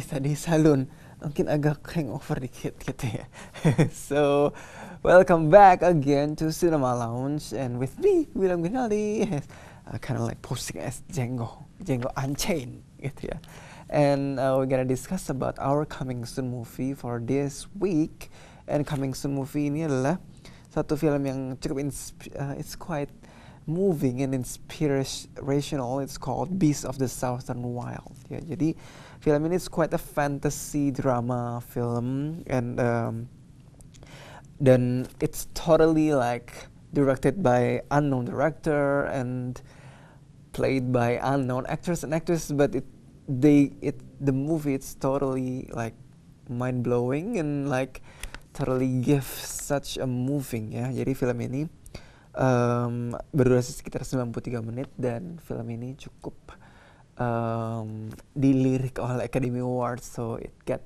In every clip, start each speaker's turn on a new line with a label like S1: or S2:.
S1: bisa di salon. Mungkin agak hangover dikit gitu ya. So, welcome back again to Cinema Lounge and with me, William Ginaldi. Kind of like posting as Django Unchained gitu ya. And we're gonna discuss about our coming soon movie for this week. And coming soon movie ini adalah satu film yang cukup it's quite moving and inspirational. It's called Beast of the Southern Wild. Ya, jadi film ini is quite a fantasy drama film and then it's totally like directed by unknown director and played by unknown actors and actresses, but the movie it's totally like mind blowing and like totally give such a moving ya. Jadi film ini berdurasi sekitar 93 menit dan film ini cukup dilirik oleh Academy Awards, so it get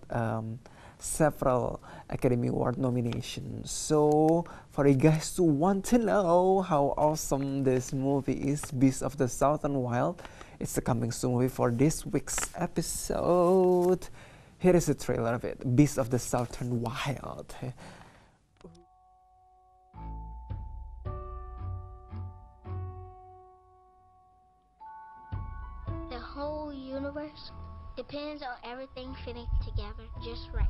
S1: several Academy Award nominations. So for you guys who want to know how awesome this movie is, Beast of the Southern Wild, it's the coming soon movie for this week's episode. Here is the trailer of it, Beast of the Southern Wild.
S2: The whole universe depends on everything fitting together just right.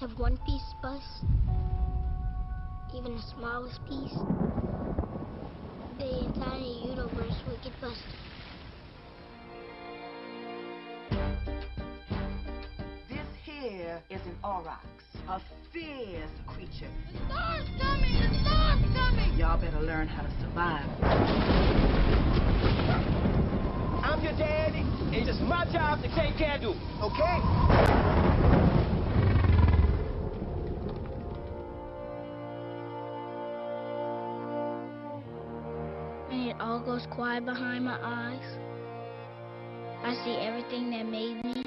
S2: If one piece busts, even the smallest piece, the entire universe would get busted.
S3: This here is an aurochs, a fierce creature.
S2: The star's coming! The star's coming!
S3: Y'all better learn how to survive.
S4: I'm your daddy, and it's my job to take care of you, okay?
S2: And it all goes quiet behind my eyes. I see everything that made me.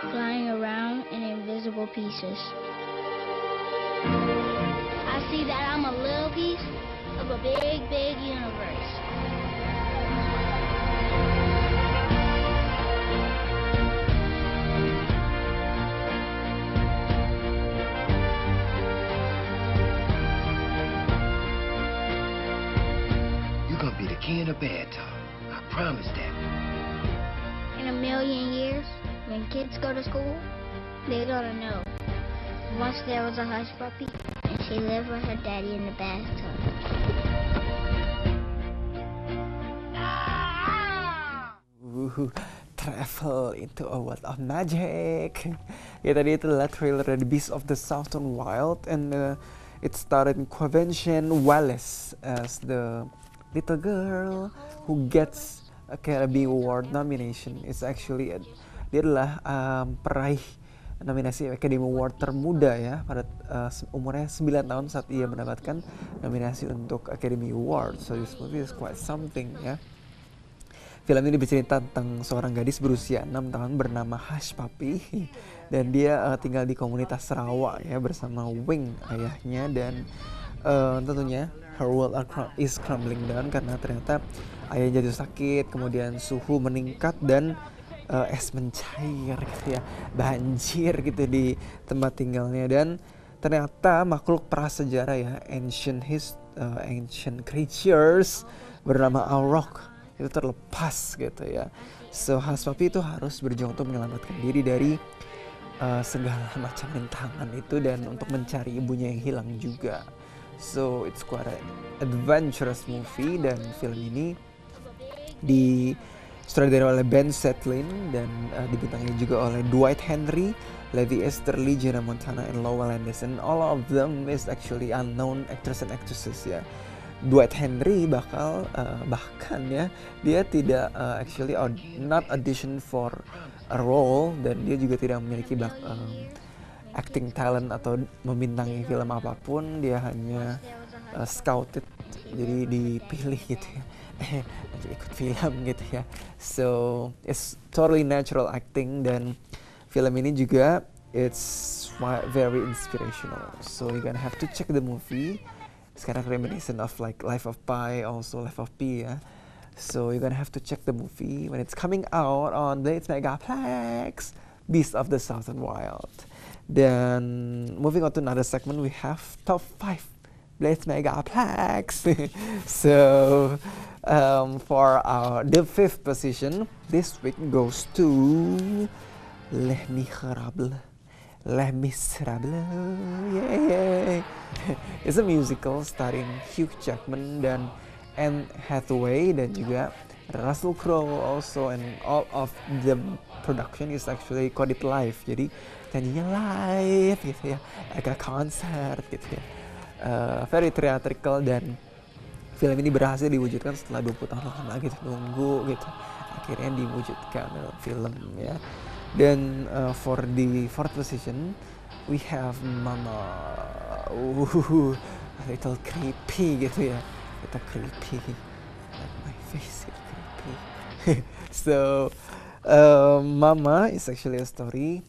S2: Flying around in invisible pieces. I see that I'm a little piece of a big, big universe.
S5: You're gonna be the king of bad talk. I promise that.
S2: In a million years, when kids go to school, they're gonna know. Once there was a hush puppy, and she lived with her daddy in the bathtub.
S1: Travel into a world of magic. Ya, tadi itu adalah trailer dari Beast of the Southern Wild and it starred in Quentin Wallace as the little girl who gets Academy Award nomination. It's actually dia adalah peraih nominasi Academy Award termuda ya pada umurnya 9 tahun saat ia mendapatkan nominasi untuk Academy Award. So this movie is quite something ya. Film ini bercerita tentang seorang gadis berusia 6 tahun bernama Hush Puppy dan dia tinggal di komunitas Sarawak ya bersama Wing ayahnya dan tentunya her world is crumbling down karena ternyata ayahnya jatuh sakit, kemudian suhu meningkat dan es mencair gitu ya, banjir gitu di tempat tinggalnya dan ternyata makhluk prasejarah ya ancient creatures bernama Auroch itu terlepas gitu ya. So Hush Puppy itu harus berjuang untuk menyelamatkan diri dari segala macam rintangan itu dan untuk mencari ibunya yang hilang juga. So it's quite an adventurous movie dan film ini disutradarai oleh Ben Setlin dan dibintangi juga oleh Dwight Henry, Levi Easterly, Jenna Montana, and Lowell Anderson. All of them is actually unknown actors and actresses ya. Dwight Henry bahkan ya dia tidak actually not audition for a role dan dia juga tidak memiliki acting talent atau membintangi film apapun, dia hanya scouted jadi dipilih gitu ya ikut film gitu ya. So it's totally natural acting dan film ini juga it's very inspirational, so you're gonna have to check the movie. It's kind of reminiscent of like Life of Pi, also Life of Pi ya. So you're gonna have to check the movie when it's coming out on Blades Megaplex, Beast of the Southern Wild. Then moving on to another segment, we have top 5 Blades Megaplex. So for the 5th position this week goes to Les Miserables. Les Miserables, yay! It's a musical starring Hugh Jackman dan Anne Hathaway dan juga Russell Crowe also, and all of the production is actually coded live, jadi nyanyinya live gitu ya, agak konser gitu ya. Very theatrical, dan film ini berhasil diwujudkan setelah 20 tahun lama gitu, nunggu gitu, akhirnya diwujudkan dalam film ya. Dan for the 4th position we have Mama, a little creepy gitu ya, little creepy, like my face is creepy. So Mama is actually a story,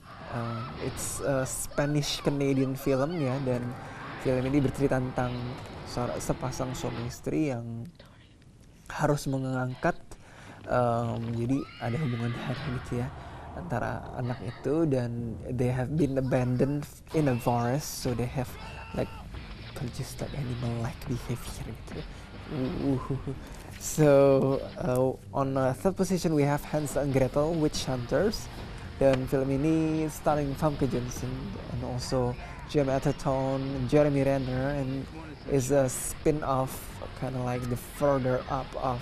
S1: it's a Spanish Canadian film ya, dan film ini bercerita tentang sepasang suami istri yang harus mengangkat, jadi ada hubungan darah gitu ya antara anak itu, dan they have been abandoned in a forest, so they have like congested animal like behavior gitu. So on 3rd position we have Hansel and Gretel Witch Hunters, dan film ini starring Famke Janssen and also Gemma Arterton, Jeremy Renner, and is a spin-off, kind of like the further up of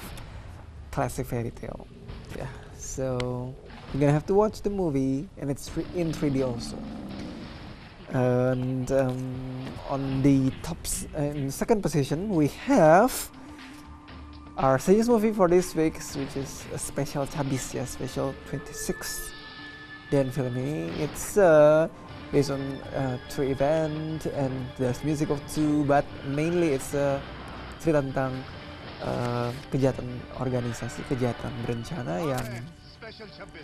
S1: classic fairy tale. Yeah, so you're gonna have to watch the movie, and it's in 3D also. And on the in 2nd position we have our suggest movie for this week, which is a special Chabis ya, special 26. Dan film ini it's based on true event, and there's music of 2, but mainly it's cerita tentang kejahatan organisasi, kejahatan berencana yang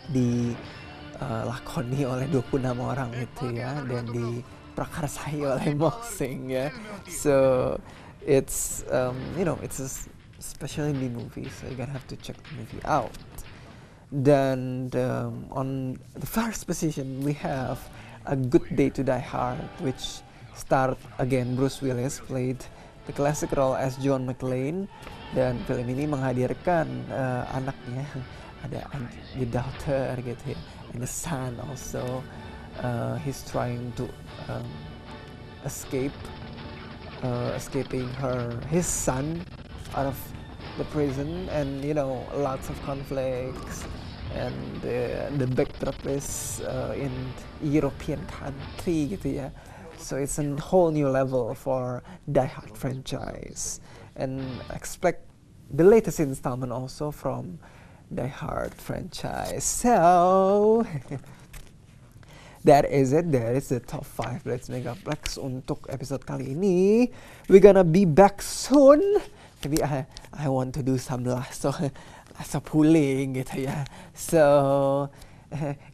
S1: dilakoni oleh 26 orang itu ya, dan diprakarsai oleh Mosing ya. So it's it's a special indie movie, so you're gonna have to check the movie out. Then on the 1st position we have A Good Day to Die Hard, which starred again Bruce Willis played the classic role as John McClane, dan film ini menghadirkan anaknya, ada the daughter gitu ya, and the son also. He's trying to escaping his son out of the prison, and lots of conflicts, and the backdrop is in European country gitu ya. So it's a whole new level for Die Hard franchise, and expect the latest installment also from Die Hard franchise. So that is it. That is the top 5 Blades Megaplex untuk episode kali ini. We're gonna be back soon. Maybe I want to do some last pulling gitu ya. So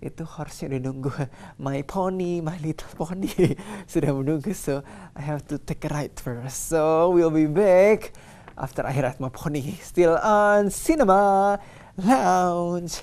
S1: itu horse-nya udah nunggu, My Little Pony sudah menunggu, so I have to take a ride first. So we'll be back after I ride my pony, still on Cinema Lounge.